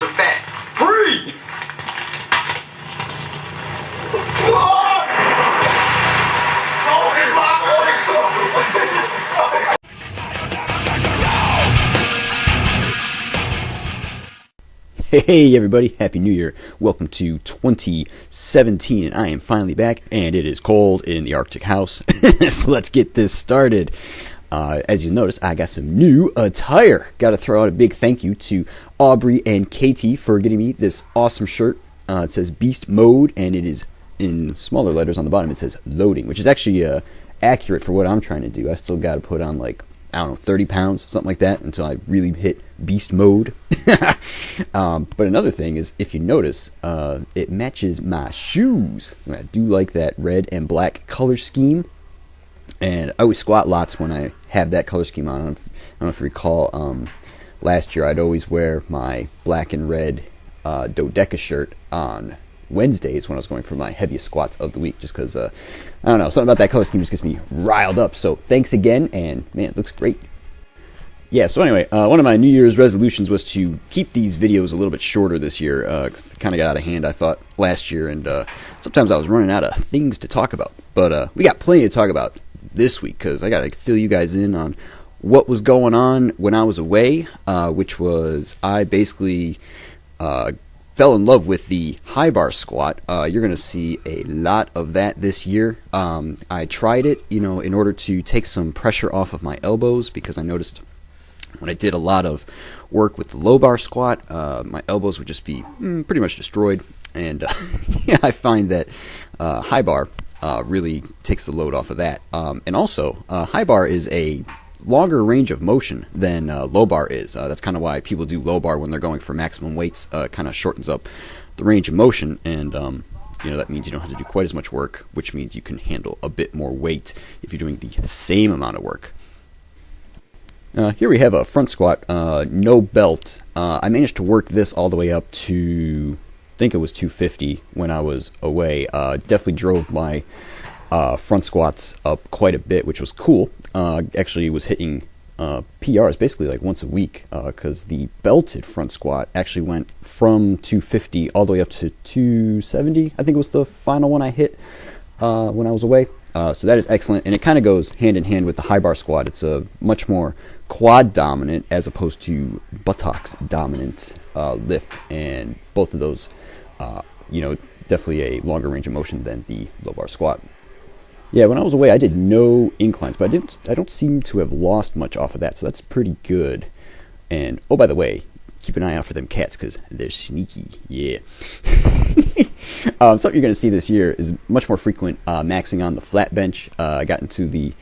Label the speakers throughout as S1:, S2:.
S1: the fat. Free!
S2: Hey everybody, Happy New Year. Welcome to 2017 and I am finally back and it is cold in the Arctic house. So let's get this started. As you notice, I got some new attire. Got to throw out a big thank you to Aubrey and Katie for getting me this awesome shirt. It says Beast Mode and it is in smaller letters on the bottom. It says loading, which is actually accurate for what I'm trying to do. I still got to put on 30 pounds, something like that, until I really hit beast mode. But another thing is, if you notice, it matches my shoes. I do like that red and black color scheme. And I always squat lots when I have that color scheme on. I don't know if you recall, last year I'd always wear my black and red Dodeca shirt on Wednesdays when I was going for my heaviest squats of the week, just because I don't know, something about that color scheme just gets me riled up. So thanks again, and man, it looks great. Yeah, so anyway, one of my New Year's resolutions was to keep these videos a little bit shorter this year, because they kind of got out of hand, I thought, last year, and sometimes I was running out of things to talk about. But we got plenty to talk about this week, because I got to fill you guys in on what was going on when I was away, which was I basically fell in love with the high bar squat. You're going to see a lot of that this year. I tried it, in order to take some pressure off of my elbows, because I noticed when I did a lot of work with the low bar squat, my elbows would just be pretty much destroyed. And I find that high bar really takes the load off of that. And also, high bar is a longer range of motion than low bar is. That's kind of why people do low bar when they're going for maximum weights. Kind of shortens up the range of motion, and that means you don't have to do quite as much work, which means you can handle a bit more weight if you're doing the same amount of work. Here we have a front squat, no belt. I managed to work this all the way up to, I think it was 250 when I was away. Definitely drove my front squats up quite a bit, which was cool. Actually was hitting PRs basically once a week, because the belted front squat actually went from 250 all the way up to 270. I think it was the final one I hit when I was away. So that is excellent, and it kind of goes hand in hand with the high bar squat. It's a much more quad dominant as opposed to buttocks dominant lift, and both of those, definitely a longer range of motion than the low bar squat. Yeah, when I was away, I did no inclines, but I don't seem to have lost much off of that, so that's pretty good. And, oh, by the way, keep an eye out for them cats, because they're sneaky, yeah. Something you're going to see this year is much more frequent maxing on the flat bench. I got into the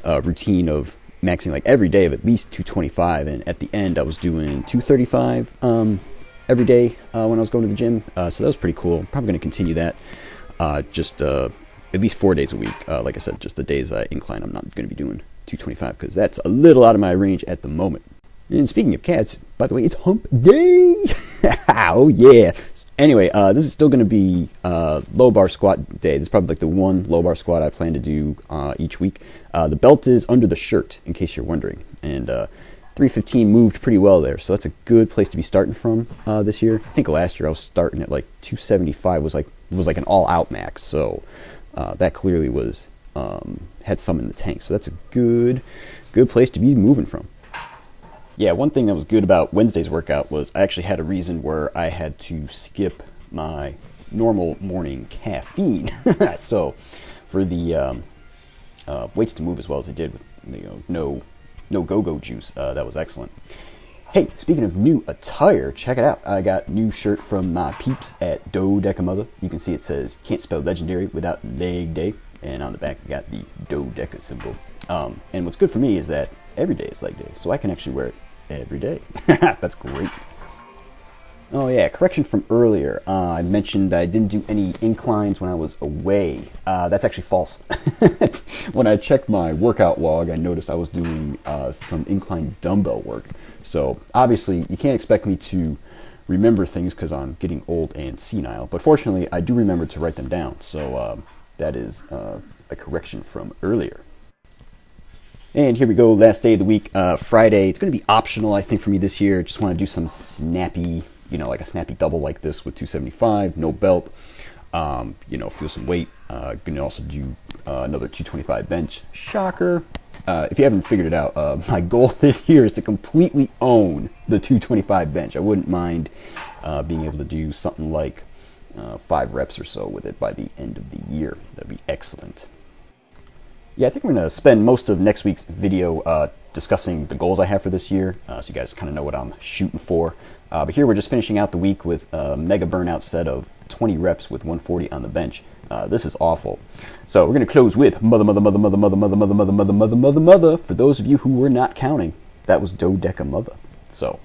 S2: routine of maxing every day of at least 225, and at the end I was doing 235 every day when I was going to the gym, so that was pretty cool. Probably going to continue that, at least 4 days a week. Like I said, just the days I incline, I'm not going to be doing 225 because that's a little out of my range at the moment. And speaking of cats, by the way, it's hump day. Oh yeah. Anyway, this is still going to be low bar squat day. This is probably the one low bar squat I plan to do each week. The belt is under the shirt, in case you're wondering. And 315 moved pretty well there, so that's a good place to be starting from this year. I think last year I was starting at 275 was an all-out max. So that clearly was had some in the tank. So that's a good place to be moving from. Yeah, one thing that was good about Wednesday's workout was I actually had a reason where I had to skip my normal morning caffeine. So for the weights to move as well as I did with no go-go juice, that was excellent. Hey, speaking of new attire, check it out. I got a new shirt from my peeps at Dodeca Mother. You can see it says "Can't spell legendary without leg day," and on the back I got the Dodeca symbol. And what's good for me is that every day is leg day, so I can actually wear it every day. That's great. Oh yeah, correction from earlier. I mentioned that I didn't do any inclines when I was away. That's actually false. When I checked my workout log, I noticed I was doing some incline dumbbell work. So obviously you can't expect me to remember things because I'm getting old and senile. But fortunately, I do remember to write them down. So that is a correction from earlier. And here we go, last day of the week, Friday. It's going to be optional, I think, for me this year. Just want to do some snappy like a snappy double like this with 275, no belt, feel some weight. Going to also do another 225 bench. Shocker. If you haven't figured it out, my goal this year is to completely own the 225 bench. I wouldn't mind being able to do something like 5 reps or so with it by the end of the year. That'd be excellent. Yeah, I think I'm going to spend most of next week's video discussing the goals I have for this year, so you guys kind of know what I'm shooting for. But here we're just finishing out the week with a mega burnout set of 20 reps with 140 on the bench. This is awful. So we're going to close with mother. For those of you who were not counting, that was dodeca mother. So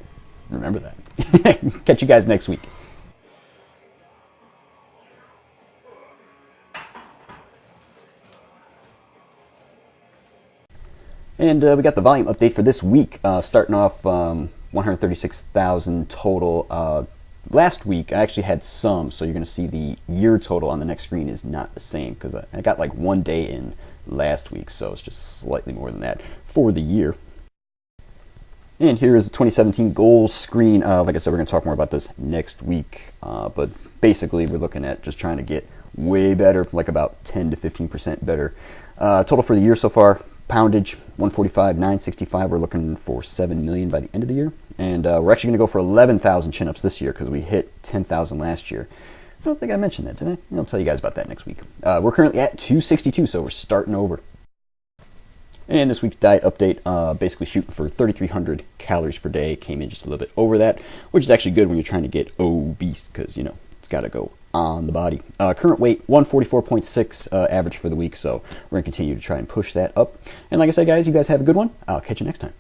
S2: remember that. Catch you guys next week. And we got the volume update for this week, starting off 136,000 total. Last week, I actually had some, so you're going to see the year total on the next screen is not the same, because I got like 1 day in last week, so it's just slightly more than that for the year. And here is the 2017 goals screen. Like I said, we're going to talk more about this next week, but basically we're looking at just trying to get way better, like about 10 to 15% better. Total for the year so far, poundage 145,965. We're looking for 7 million by the end of the year, and we're actually going to go for 11,000 chin-ups this year because we hit 10,000 last year. I don't think I mentioned that, did I? I'll tell you guys about that next week. We're currently at 262, so we're starting over. And this week's diet update, basically shooting for 3,300 calories per day. Came in just a little bit over that, which is actually good when you're trying to get obese, because it's got to go on the body. Current weight 144.6 average for the week, so we're going to continue to try and push that up. And like I said, guys, you guys have a good one. I'll catch you next time.